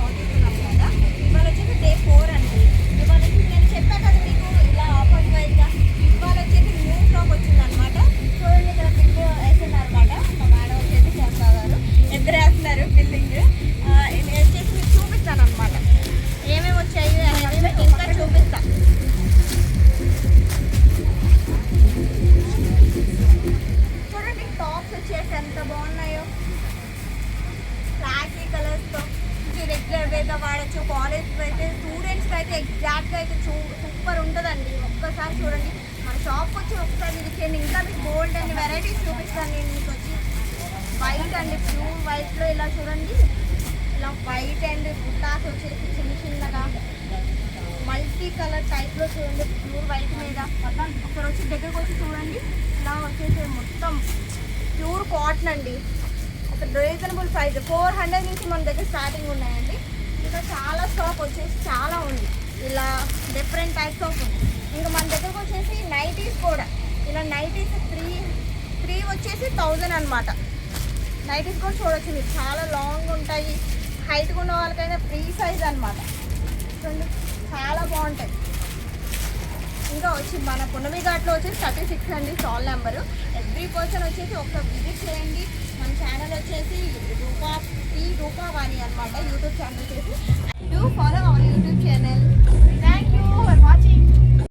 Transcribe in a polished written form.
Blog చేస్తున్నాం కదా. ఇవాళ వచ్చేసి డే 4 అండి. ఇవాళ వచ్చేసి నేను చెప్పాను కదా మీకు ఇలా ఆఫర్ వైజ్గా. ఇవాళ వచ్చేసి న్యూ స్టాక్ వచ్చిందనమాట. చూడండి ఇక్కడ బిల్ వేస్తున్నారు అనమాట. మా మేడం వచ్చేసి చేస్తా గారు ఇద్దరు వేస్తున్నారు బిల్డింగ్. నేను వచ్చేసి మీకు చూపిస్తాను అనమాట ఏమేమి వచ్చాయి అనేది మీకు ఇంకా చూపిస్తాను. చూడండి టాప్స్ వచ్చేసి ఎంత బాగున్నాయో, ఫ్లాషీ కలర్స్తో. రెగ్యులర్ వేగా వాడచ్చు. కాలేజ్కి అయితే స్టూడెంట్స్కి అయితే ఎగ్జాక్ట్గా అయితే సూపర్ ఉంటుందండి. ఒక్కసారి చూడండి మన షాప్కి వచ్చి ఒకసారి విజిట్ చేయండి. ఇంకా మీకు గోల్డ్ అండ్ వెరైటీస్ చూపిస్తాను నేను మీకు వచ్చి. వైట్ అండి, ప్యూర్ వైట్లో ఇలా చూడండి, ఇలా వైట్ అండ్ బుట్టాస్ వచ్చేసి చిన్న చిన్నగా మల్టీ కలర్ టైప్లో చూడండి, ప్యూర్ వైట్ మీద. ఒకసారి వచ్చి దగ్గరకు వచ్చి చూడండి, ఇలా వచ్చేసి మొత్తం ప్యూర్ కాటన్ అండి. ఒక రీజనబుల్ ప్రైస్ 400 నుంచి మన దగ్గర స్టార్టింగ్ ఉన్నాయండి. ఇంకా చాలా స్టాక్ వచ్చేసి చాలా ఉంది, ఇలా డిఫరెంట్ టైప్స్ ఆఫ్ ఉంది. ఇంకా మన దగ్గరకు వచ్చేసి నైటీస్ కూడా, ఇలా నైటీస్ త్రీ వచ్చేసి 1000 అనమాట. నైటీస్ కూడా చూడొచ్చు మీరు, చాలా లాంగ్ ఉంటాయి. హైట్గా ఉన్న వాళ్ళకైనా ఫ్రీ సైజ్ అనమాట. చూడండి చాలా బాగుంటాయి. ఇంకా వచ్చి మన పున్నమి ఘాట్లో వచ్చేసి 36 అండి స్టాల్ నెంబరు. ఎవ్రీ పర్సన్ వచ్చేసి ఒక విజిట్ చేయండి. మన ఛానల్ వచ్చేసి రూపావాణి అనమాట, యూట్యూబ్ ఛానల్ వచ్చేసి. Do follow our YouTube channel.